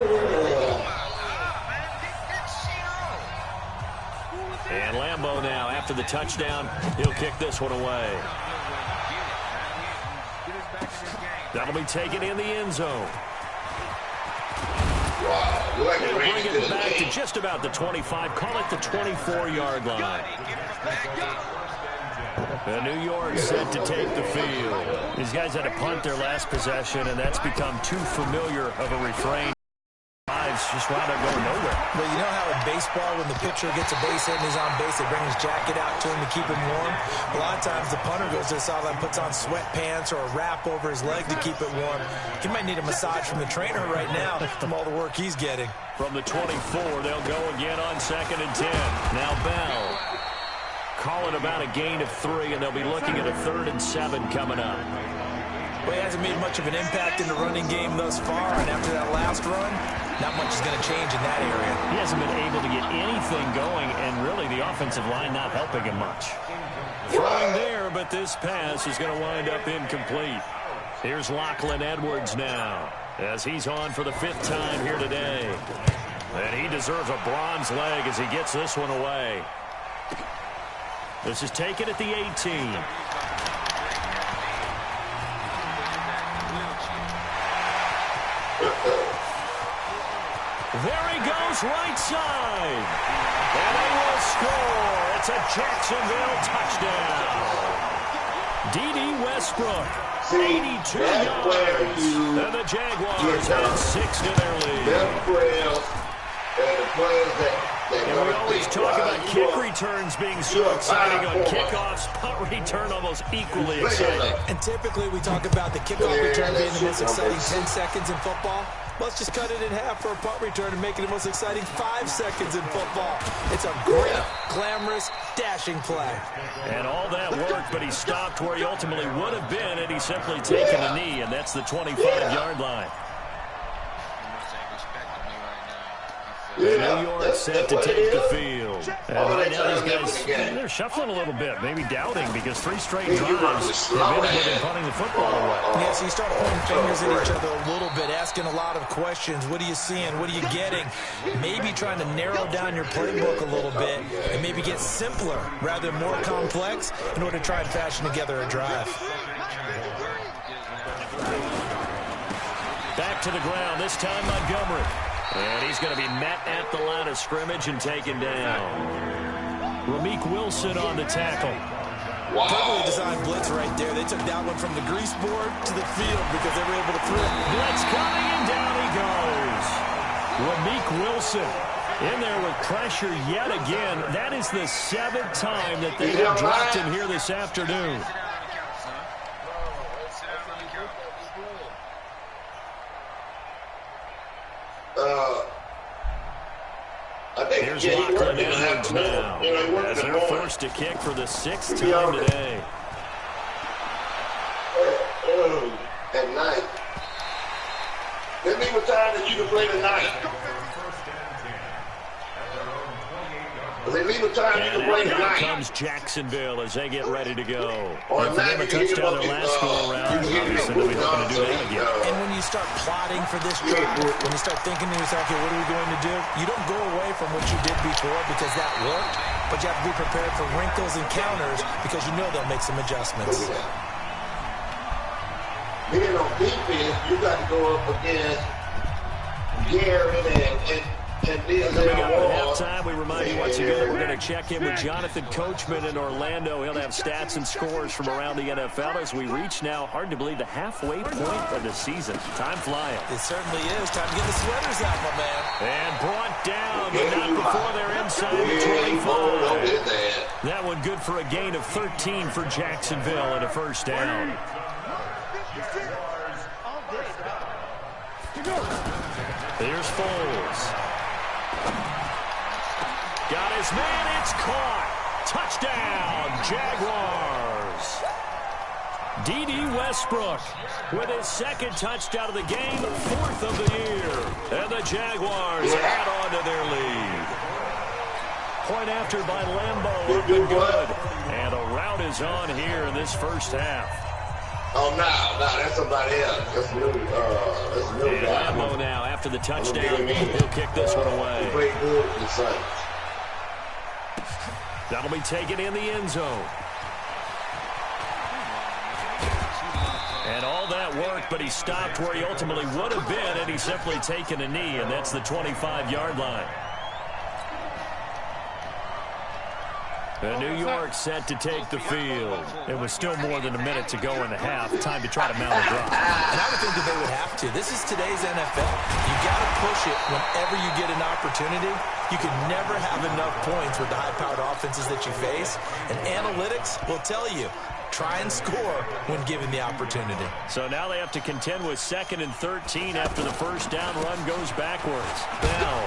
And Lambeau now, after the touchdown, he'll kick this one away. That'll be taken in the end zone. They'll bring it back to just about the 25. Call it the 24-yard line. New York set to take the field. These guys had to punt their last possession, and that's become too familiar of a refrain. Just wound up going nowhere. Well, you know how in baseball, when the pitcher gets a base hit and he's on base, they bring his jacket out to him to keep him warm? A lot of times the punter goes to the sideline, puts on sweatpants or a wrap over his leg to keep it warm. He might need a massage from the trainer right now from all the work he's getting. From the 24, they'll go again on 2nd and 10. Now Bell. Call it about a gain of 3, and they'll be looking at a 3rd and 7 coming up. Well, he hasn't made much of an impact in the running game thus far, and after that last run, not much is going to change in that area. He hasn't been able to get anything going, and really the offensive line not helping him much. Throwing there, but this pass is going to wind up incomplete. Here's Lachlan Edwards now, as he's on for the 5th time here today. And he deserves a bronze leg as he gets this one away. This is taken at the 18. There he goes, right side. And they will score. It's a Jacksonville touchdown. D.D. Westbrook, 82 yards. And the Jaguars add 6 to their lead. And we always talk about kick returns being so exciting on kickoffs. Punt return almost equally exciting. And typically we talk about the kickoff return being the most exciting 10 seconds in football. Let's just cut it in half for a punt return and make it the most exciting 5 seconds in football. It's a great, glamorous, dashing play. And all that work, but he stopped where he ultimately would have been had he simply taken a knee, and that's the 25-yard line. New York set to take the field. And right now these guys, they're shuffling a little bit, maybe doubting, because 3 straight drives have ended with him punting the football away. Yeah, so you start pointing fingers at each other a little bit, asking a lot of questions. What are you seeing? What are you getting? Maybe trying to narrow down your playbook a little bit and maybe get simpler rather than more complex in order to try and fashion together a drive. Back to the ground, this time Montgomery. And he's going to be met at the line of scrimmage and taken down. Rameek Wilson on the tackle. Wow. Perfectly designed blitz right there. They took that one from the grease board to the field because they were able to throw it. Blitz coming, and down he goes. Rameek Wilson in there with pressure yet again. That is the 7th time that they have dropped him here this afternoon. Here's Lachlan Edwards now, as they're forced to kick for the 6th time today. At night. There's even time that you can play tonight. And here comes Jacksonville as they get ready to go. And for them a touchdown their last go-around, obviously they'll be looking to do that again. And when you start plotting for this drive, when you start thinking to yourself, okay, what are we going to do? You don't go away from what you did before because that worked, but you have to be prepared for wrinkles and counters because you know they'll make some adjustments. Being on defense, you got to go up against Garrett and Coming up at halftime, we remind you once again that we're going to check in with Jonathan Coachman in Orlando. He'll have stats and scores from around the NFL as we reach now, hard to believe, the halfway point of the season. Time flying. It certainly is. Time to get the sweaters out, my man. And brought down, but not before they're inside the 25. That one good for a gain of 13 for Jacksonville and a first down. Here's Foles. Got his man, it's caught. Touchdown, Jaguars. D.D. Westbrook with his 2nd touchdown of the game, 4th of the year. And the Jaguars add on to their lead. Point after by Lambeau, up and good. And a rout is on here in this first half. Oh, no, that's somebody else. That's a new guy. Lambo now, after the touchdown, he'll kick this one away. He played good for the Saints. That'll be taken in the end zone. And all that work, but he stopped where he ultimately would have been, and he's simply taken a knee, and that's the 25-yard line. The New York set to take the field. It was still more than a minute to go in the half. Time to try to mount a drop. And I would think that they would have to. This is today's NFL. You got to push it whenever you get an opportunity. You can never have enough points with the high-powered offenses that you face. And analytics will tell you, try and score when given the opportunity. So now they have to contend with 2nd and 13 after the first down run goes backwards. Bell.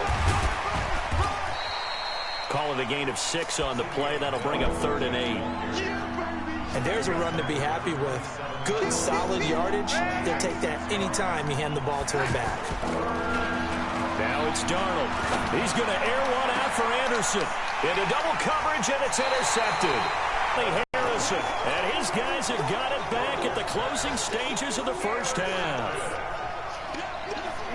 Call it a gain of 6 on the play. That'll bring up 3rd and 8. And there's a run to be happy with. Good, solid yardage. They'll take that any time you hand the ball to him back. Now it's Darnold. He's going to air one out for Anderson. Into double coverage, and it's intercepted. Harrison, and his guys have got it back at the closing stages of the first half.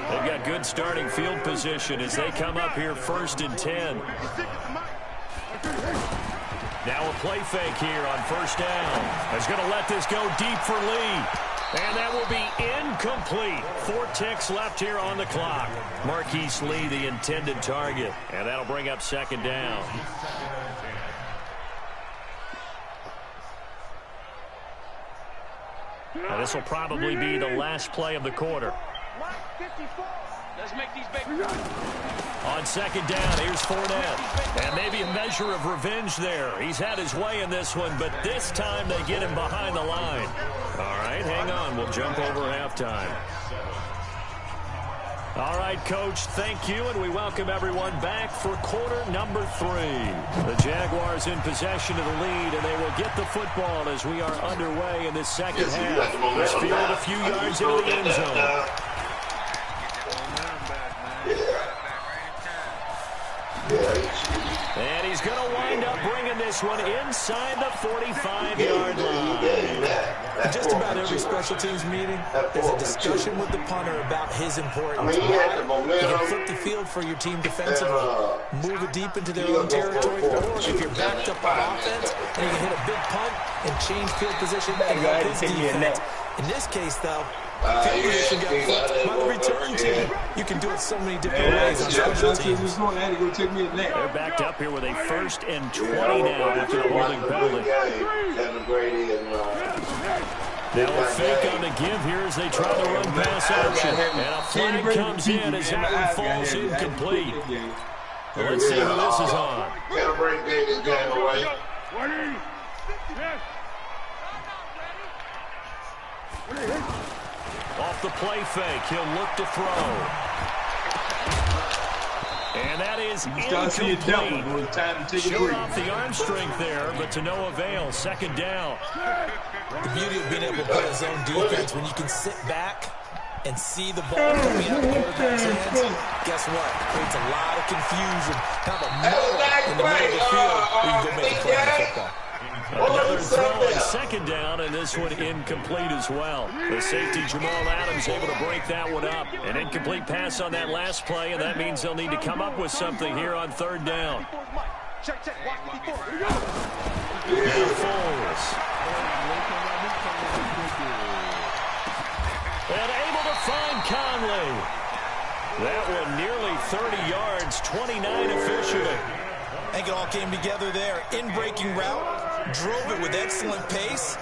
They've got good starting field position as they come up here 1st and 10. Now a play fake here on first down. He's going to let this go deep for Lee. And that will be incomplete. 4 ticks left here on the clock. Marquise Lee, the intended target. And that'll bring up 2nd down. Now this will probably be the last play of the quarter. Let's make these big runs. On 2nd down, here's Hardnett. And maybe a measure of revenge there. He's had his way in this one, but this time they get him behind the line. All right, hang on. We'll jump over halftime. All right, Coach, thank you, and we welcome everyone back for quarter number 3. The Jaguars in possession of the lead, and they will get the football as we are underway in this second half. This field a few yards into the end zone. And he's going to wind up bringing this one inside the 45-yard line. Just about every special teams meeting, there's a discussion with the punter about his importance. You can flip the field for your team defensively, move it deep into their own territory, or if you're backed up on offense, and you can hit a big punt and change field position and help his defense. In this case, though, field position got flipped by the return team. You can do it so many different ways on special teams. They're backed up here with a 1st and 20 now after the holding penalty. Now a fake on the give here as they try to run pass action. And a flag comes in as that one falls incomplete. Well, let's see who this is on. Off the play fake, he'll look to throw. And that is incomplete. Showed off the arm strength there, but to no avail. 2nd down. The beauty of being able to play a zone defense when you can sit back and see the ball coming out of the quarterback's hands, guess what? It creates a lot of confusion. Kind of a muddle in the middle of the field where you go make a play on the football. Another throw on 2nd down, and this one incomplete as well. The safety, Jamal Adams, able to break that one up. An incomplete pass on that last play, and that means they'll need to come up with something here on 3rd down. Foles. And able to find Conley. That one nearly 30 yards, 29 officially. I think it all came together there. In-breaking route, drove it with excellent pace.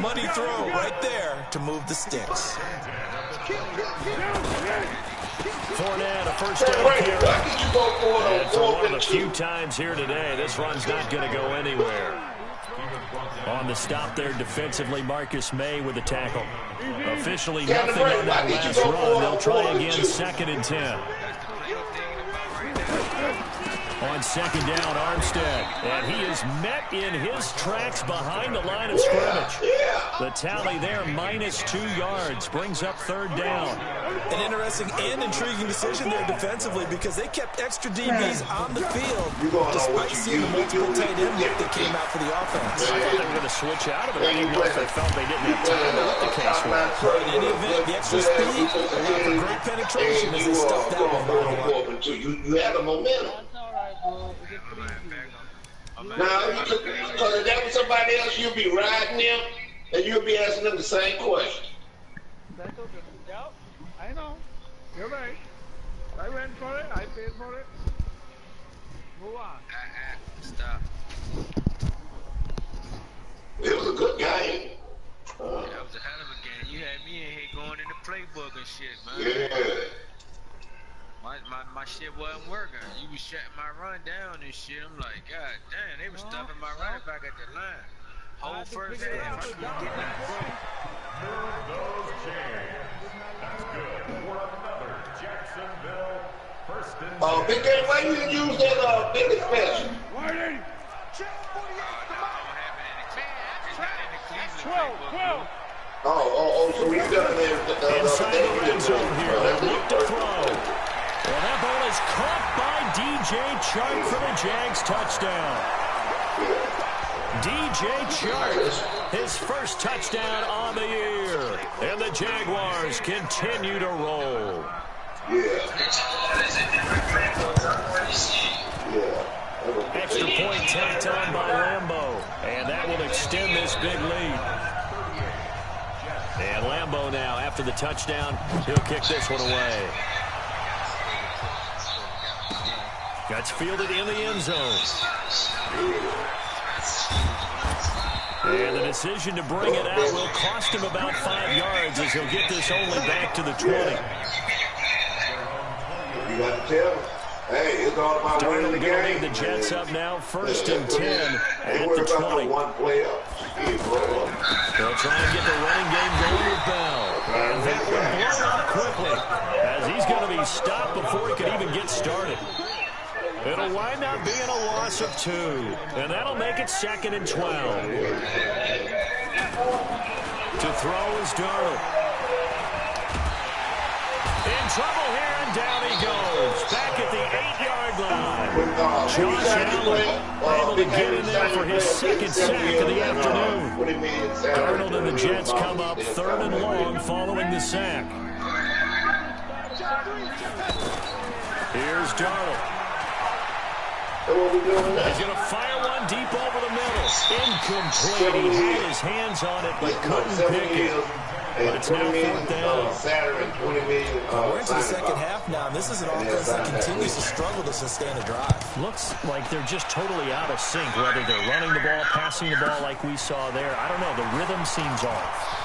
Money throw right there to move the sticks. Fournette, a first down carry. And for one of the few times here today, this run's not going to go anywhere. On the stop there defensively, Marcus May with the tackle. Officially nothing on that last run. They'll try again 2nd and 10. On second down, Armstead. And he is met in his tracks behind the line of scrimmage. The tally there, -2 yards, brings up third down. An interesting and intriguing decision there defensively because they kept extra DBs on the field despite seeing the multiple tight end look that came out for the offense. I thought they were going to switch out of it. I didn't know if they felt they didn't have time or what the case was. In any event, the extra speed allowed for great penetration as they stuffed that one down the line. You had a momentum. Now, because if that was somebody else, you'd be riding them, and you'd be asking them the same question. That's okay. Yeah, I know. You're right. I went for it. I paid for it. Move on. Stop. It was a good game. That was a hell of a game. You had me in here going in the playbook and shit, man. Yeah. My shit wasn't working. You was shutting my run down and shit. I'm like, God damn, they was stuffing my running back at the line. Whole first half, I couldn't get that ball. Those chains. That's good for another Jacksonville first and Big game, why you didn't use that big special? I don't have it in the Cleveland playbook. So we done there. Inside the red zone here. They look to throw. Well, that ball is caught by DJ Chark for the Jags touchdown. DJ Chark, his first touchdown on the year. And the Jaguars continue to roll. Extra point tacked on by Lambeau. And that will extend this big lead. And Lambeau now, after the touchdown, he'll kick this one away. Gets fielded in the end zone. And the decision to bring it out will cost him about 5 yards as he'll get this only back to the 20. You got to tell him, hey, it's all about winning the game. The Jets up now, 1st and 10 at the 20. They'll try and get the running game going with Bell. And that one blown up quickly as he's going to be stopped before he could even get started. It'll wind up being a loss of 2, and that'll make it 2nd and 12. To throw is Darnold. In trouble here, and down he goes. Back at the 8-yard line. Josh Allen able to get in there for his 2nd sack of the afternoon. Darnold and the Jets come up 3rd and long following the sack. Here's Darnold. He's going to fire one deep over the middle. Incomplete. He had his hands on it, but couldn't pick it. But it's now 4th down. We're into the second half now, and this is an offense that continues to struggle to sustain a drive. Looks like they're just totally out of sync, whether they're running the ball, passing the ball like we saw there. I don't know. The rhythm seems off.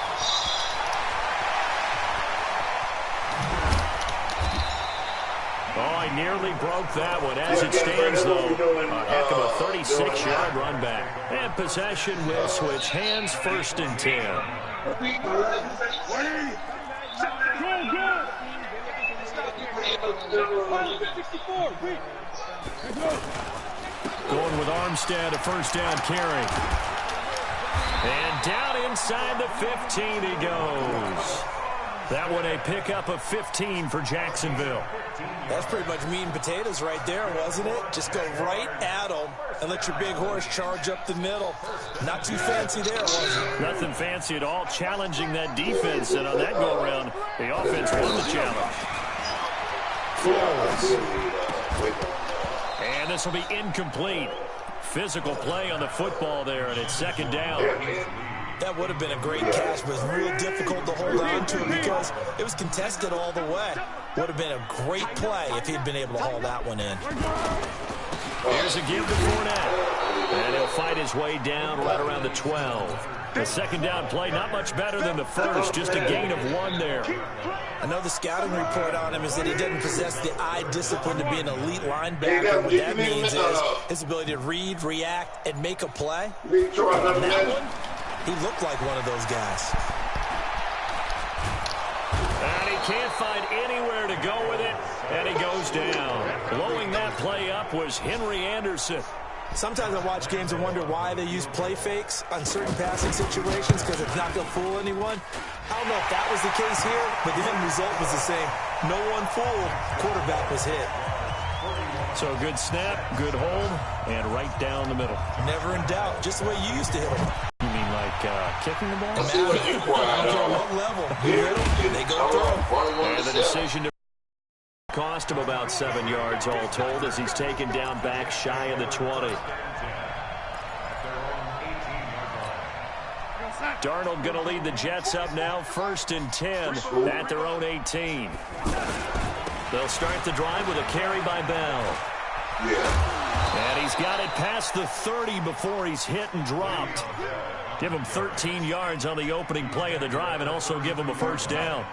Oh, he nearly broke that one. As it stands, though, a heck of a 36-yard run back. And possession will switch hands, 1st and 10. Going with Armstead, a 1st down carry. And down inside the 15 he goes. That one a pickup of 15 for Jacksonville. That's pretty much meat and potatoes right there, wasn't it? Just go right at them and let your big horse charge up the middle. Not too fancy there, was it? Nothing fancy at all. Challenging that defense, and on that go-around, the offense won the challenge. And this will be incomplete. Physical play on the football there, and it's 2nd down. That would have been a great catch, but it was real difficult to hold on to because it was contested all the way. Would have been a great play if he'd been able to haul that one in. Here's a give to Fournette. And he'll fight his way down right around the 12. The 2nd down play, not much better than the first, just a gain of 1 there. I know the scouting report on him is that he doesn't possess the eye discipline to be an elite linebacker. What that means is his ability to read, react, and make a play. And that one, he looked like one of those guys. And he can't find anywhere to go with it. And he goes down. Blowing that play up was Henry Anderson. Sometimes I watch games and wonder why they use play fakes on certain passing situations because it's not going to fool anyone. I don't know if that was the case here, but the end result was the same. No one fooled. Quarterback was hit. So good snap, good hold, and right down the middle. Never in doubt, just the way you used to hit them. You mean like kicking the ball? See what you I don't care what level. You hit them, they go through. And the decision to cost him about 7 yards all told as he's taken down back shy of the 20. Darnold going to lead the Jets up now, 1st and 10 at their own 18. They'll start the drive with a carry by Bell. And he's got it past the 30 before he's hit and dropped. Give him 13 yards on the opening play of the drive and also give him a first down.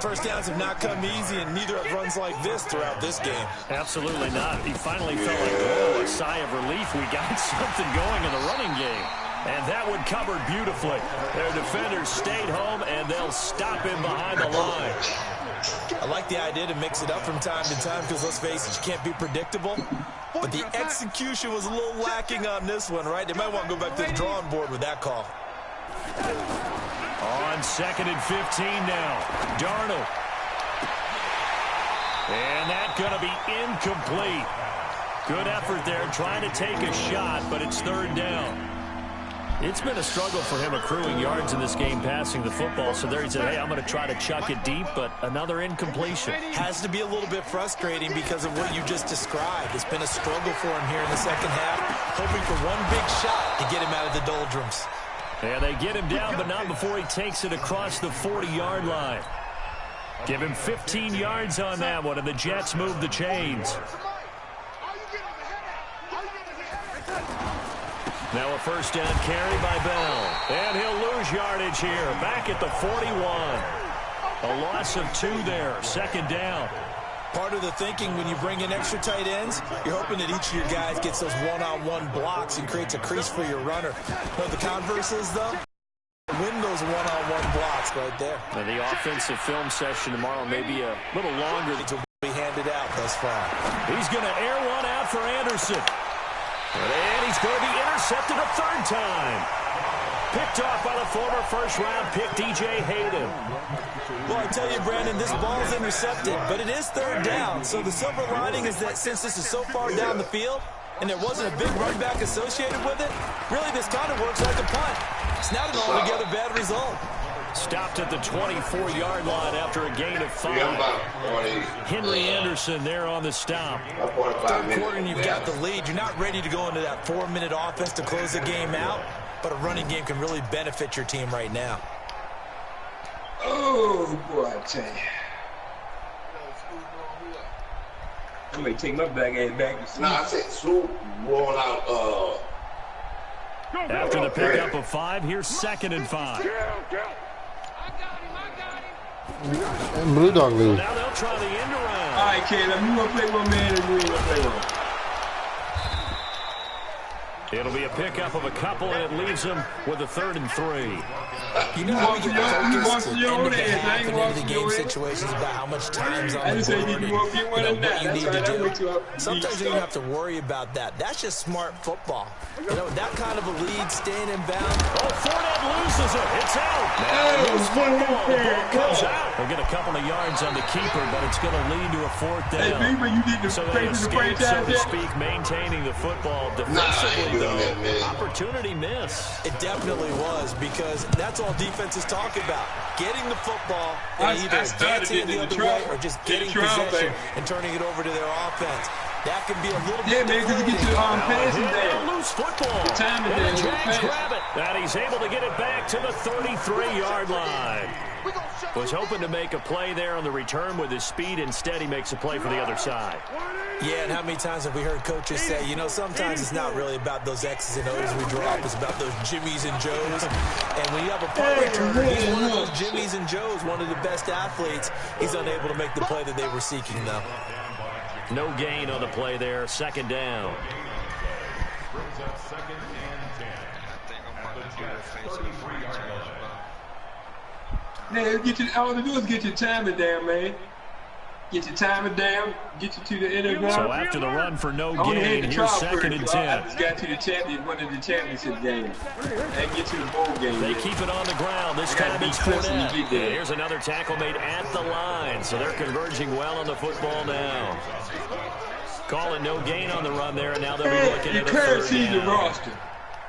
First downs have not come easy, and neither have runs like this throughout this game. Absolutely not. He finally felt like, oh, a sigh of relief. We got something going in the running game. And that one covered beautifully. Their defenders stayed home, and they'll stop him behind the line. I like the idea to mix it up from time to time because, let's face it, you can't be predictable. But the execution was a little lacking on this one, right? They might want to go back to the drawing board with that call. On 2nd and 15 now. Darnold. And that's going to be incomplete. Good effort there trying to take a shot, but it's 3rd down. It's been a struggle for him accruing yards in this game passing the football. So there he said, hey, I'm going to try to chuck it deep, but another incompletion. Has to be a little bit frustrating because of what you just described. It's been a struggle for him here in the second half, hoping for one big shot to get him out of the doldrums. And they get him down, but not before he takes it across the 40-yard line. Give him 15 yards on that one, and the Jets move the chains. Now a first down carry by Bell. And he'll lose yardage here, back at the 41. A loss of 2 there, 2nd down. Part of the thinking when you bring in extra tight ends, you're hoping that each of your guys gets those one-on-one blocks and creates a crease for your runner. What the converse is, though? Win those one-on-one blocks right there. Now the offensive film session tomorrow may be a little longer to be handed out thus far. He's going to air one out for Anderson. And he's going to be intercepted a 3rd time. Picked off by the former first-round pick, DJ Hayden. Well, I tell you, Brandon, this ball's intercepted, but it is 3rd down. So the silver lining is that since this is so far down the field and there wasn't a big run back associated with it, really this kind of works like a punt. It's not an altogether bad result. Stopped at the 24-yard line after a gain of 5. Henry Anderson there on the stop. 3rd quarter and you've got the lead. You're not ready to go into that 4-minute offense to close the game out, but a running game can really benefit your team right now. Oh, boy, I tell you. I'm going to take my back ass back to sleep. Nah, I said Swoop roll out. After the pickup of 5, here's 2nd and 5. And Blue Dog lead. Now they'll try the end around. All right, Caleb, you want to play one man or you ain't going to play one? It'll be a pickup of a couple, and it leaves them with a 3rd and 3. You know how we get focused at the end of the half and into the game situations about how much time's on the board and what you need to do. Sometimes you don't have to worry about that. That's just smart football. You know, that kind of a lead, staying in bounds. Oh, Fournette loses it. It's out. Now loose football. The ball comes out. They'll get a couple of yards on the keeper, but it's going to lead to a 4th down. Hey, Beaver, you need to so they escape, so to speak, maintaining the football defensively, though. Opportunity miss. It definitely was, because that's all defenses talk about. Getting the football and either advancing it the other way or just getting possession and turning it over to their offense. That can be a little bit because you get your passing down. Loose football. The time is and the there. Jags grab it. And he's able to get it back to the 33-yard line. Was hoping to make a play there on the return with his speed. Instead, he makes a play for the other side. Yeah, and how many times have we heard coaches say, you know, sometimes it's not really about those X's and O's we drop. It's about those Jimmies and Joes. And when you have a punt returner, he's one of those Jimmies and Joes, one of the best athletes. He's unable to make the play that they were seeking, though. No gain on the play there. 2nd down. Brings up 2nd and 10. Man, all they do is get your timing down, man. Get your timer down. Get you to the end of the So after the run for no I only gain, had the here's trial 2nd first, and so I 10. just got to the one of the championship games. And get to the bowl game. They keep it on the ground. This time it's close when you Hardnett. get there. And here's another tackle made at the line. So they're converging well on the football now. Calling no gain on the run there, and now they'll be looking You at a can't 3rd see the down. roster.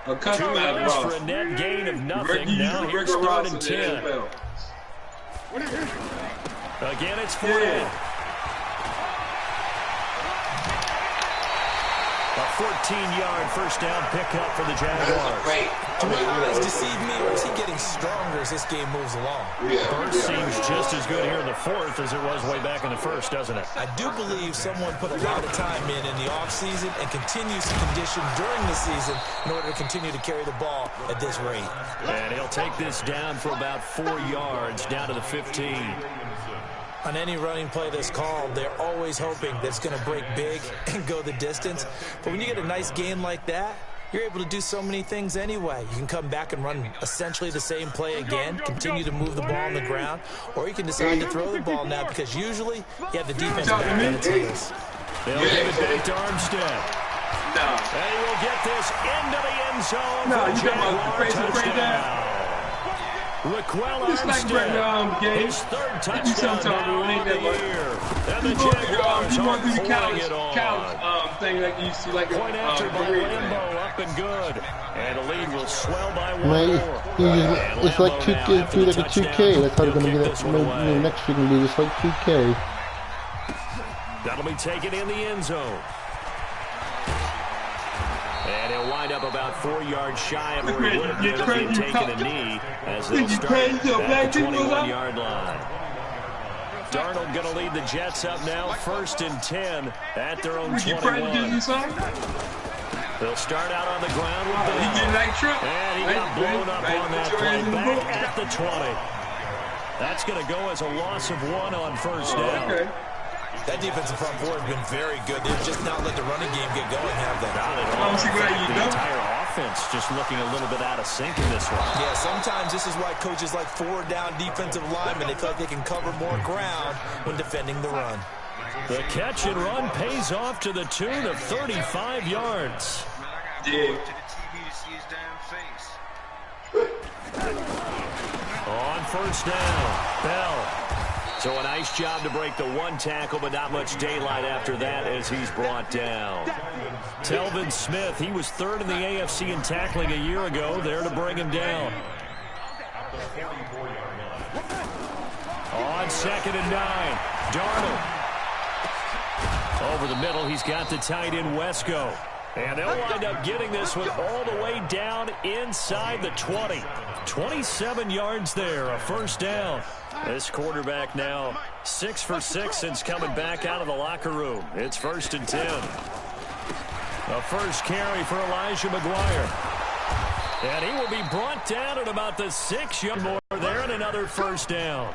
A 2 custom yards for a roster. net gain of You nothing. use Now the here's regular 3rd roster and in the 10. NFL. Again, it's Hardnett. A 14-yard first down pickup for the Jaguars. Do my eyes deceive me, or is he getting stronger as this game moves along? Burst seems just as good here in the 4th as it was way back in the 1st, doesn't it? I do believe someone put a lot of time in the offseason and continues to condition during the season in order to continue to carry the ball at this rate. And he'll take this down for about 4 yards, down to the 15. On any running play that's called, they're always hoping that it's going to break big and go the distance. But when you get a nice game like that, you're able to do so many things anyway. You can come back and run essentially the same play again, continue to move the ball on the ground, or you can decide to throw the ball now because usually you have the defense back on its heels. They'll give it back to Armstead. No. And he will get this into the end zone. No, for you talking about the Jaguar face to face touchdown. down? Raquel It's like breaking the Armstead, game. his 3rd You touchdown sometimes now when on they the get year. And the You go Jaguars through are the pouring it on. couch thing like you used to, like Point after a by parade Lambeau, up and good. And the lead will swell by 1 Mate, more. it's like 2K, do like a 2K. That's how they're gonna get it. Maybe next year gonna be just like 2K. That'll be taken in the end zone. And he'll wind up about 4 yards shy of where he would have been if he had taken a knee, as they'll start at the 21-yard line. Darnold going to lead the Jets up now, 1st and 10 at their own 21. They'll start out on the ground with Bell. And he got blown up on that play. Back at the 20. That's going to go as a loss of 1 on 1st down. Okay. That defensive front four has been very good. They've just not let the running game get going, have they? Not at all. The entire offense just looking a little bit out of sync in this one. Yeah, sometimes this is why coaches like 4-down defensive linemen. They feel like they can cover more ground when defending the run. The catch and run pays off to the tune of 35 yards. Yeah. On 1st down, Bell. So a nice job to break the 1 tackle, but not much daylight after that as he's brought down. Telvin Smith, he was 3rd in the AFC in tackling a year ago, there to bring him down. On 2nd and 9, Darnold. Over the middle, he's got the tight end Wesco. And they'll wind up getting this one all the way down inside the 20. 27 yards there, a 1st down. This quarterback now 6 for 6 since coming back out of the locker room. It's 1st and 10. A first carry for Elijah McGuire. And he will be brought down at about the 6-yard more there, and another 1st down.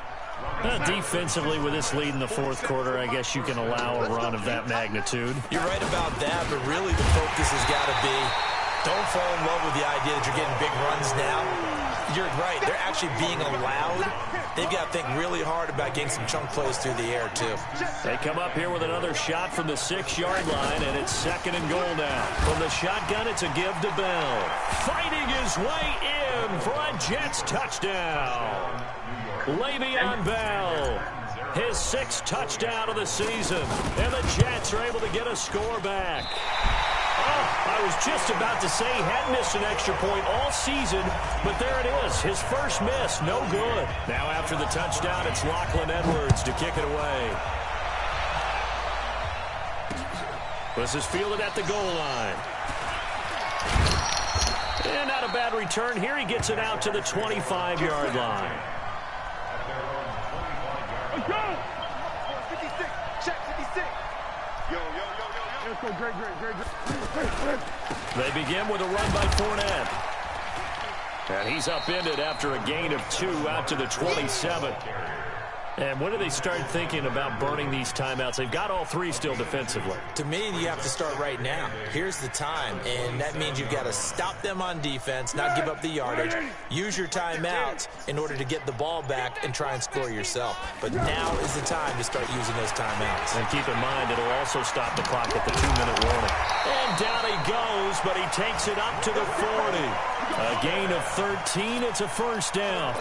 Defensively, with this lead in the 4th quarter, I guess you can allow a run of that magnitude. You're right about that, but really the focus has got to be don't fall in love with the idea that you're getting big runs now. You're right. They're actually being allowed. They've got to think really hard about getting some chunk plays through the air, too. They come up here with another shot from the 6-yard line, and it's 2nd and goal now. From the shotgun, it's a give to Bell. Fighting his way in for a Jets touchdown. Le'Veon Bell, his 6th touchdown of the season, and the Jets are able to get a score back. Oh, I was just about to say he hadn't missed an extra point all season, but there it is, his first miss, no good. Now after the touchdown, it's Lachlan Edwards to kick it away. This is fielded at the goal line. And not a bad return here. He gets it out to the 25-yard line. Let's go! 56, check 56. Yo. Let's go, great. They begin with a run by Fournette. And he's upended after a gain of 2 out to the 27. And when do they start thinking about burning these timeouts? They've got all three still defensively. To me, you have to start right now. Here's the time, and that means you've got to stop them on defense, not give up the yardage, use your timeouts in order to get the ball back and try and score yourself. But now is the time to start using those timeouts. And keep in mind, it'll also stop the clock at the 2-minute warning. And down he goes, but he takes it up to the 40. A gain of 13. It's a first down.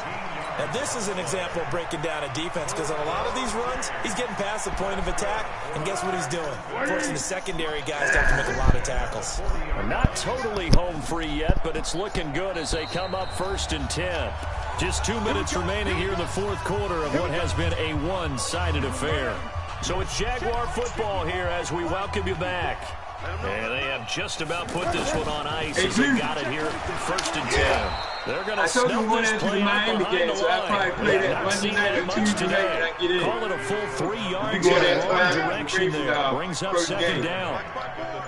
Now, this is an example of breaking down a defense because on a lot of these runs, he's getting past the point of attack, and guess what he's doing? Forcing the secondary guys to have to make a lot of tackles. Not totally home free yet, but it's looking good as they come up 1st and 10. Just 2 minutes remaining here in the fourth quarter of what has been a one-sided affair. So it's Jaguar football here as we welcome you back. And they have just about put this one on ice as they got it here 1st and 10. They're going to snap this play out behind the line. Not seen that much today. Call it a full 3 yards in the wrong direction there. Brings up 2nd down.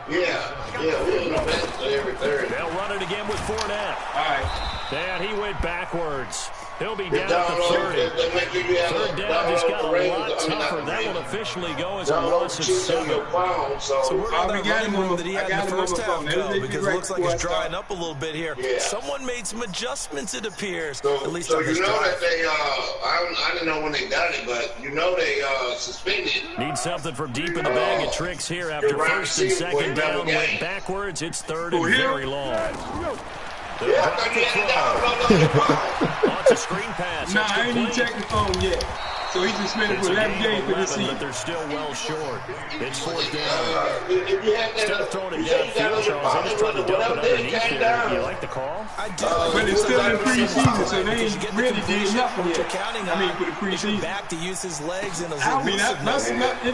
Yeah, we don't know every third. They'll run it again with Fournette. All right. And he went backwards. He'll be down at the 30. 3rd down just got a lot tougher. That will officially go as a loss of 7. So where did that running room that he had in the first half go? Because it looks like it's drying up a little bit here. Yeah. Someone made some adjustments, it appears, at least so on this you know drive. that they, I didn't know when they got it, but you know they suspended. Need something from deep in the bag of tricks here after 1st and 2nd down. Went backwards. It's 3rd and very long. It's a screen pass. Nah, I ain't even checked the phone yet. So he's suspended for 11 games for this season. But they're still well short. It's 4th down. Instead of throwing it downfield, Charles, they just tried to dump it underneath there. You like the call? I do. But it's still in preseason, so they ain't really did nothing yet. I mean, for the preseason. Back to use his legs and his it'll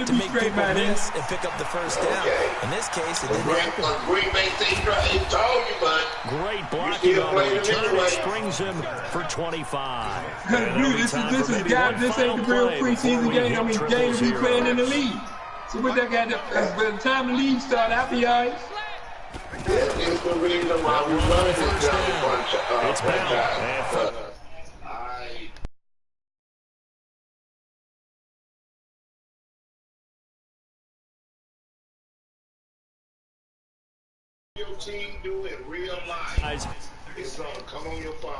to be make straight people by then. miss and pick up the first down. In this case, it didn't happen. Green Bay State, he told you, but great blocking on the return. It springs him for 25. Dude, this ain't the real preseason game. I mean, games we playing in the league. So what that got to, by the time the league start, I'll be all right. it's the reason why we running this job. It's bound. Your team do in real life. It's gonna come on your phone.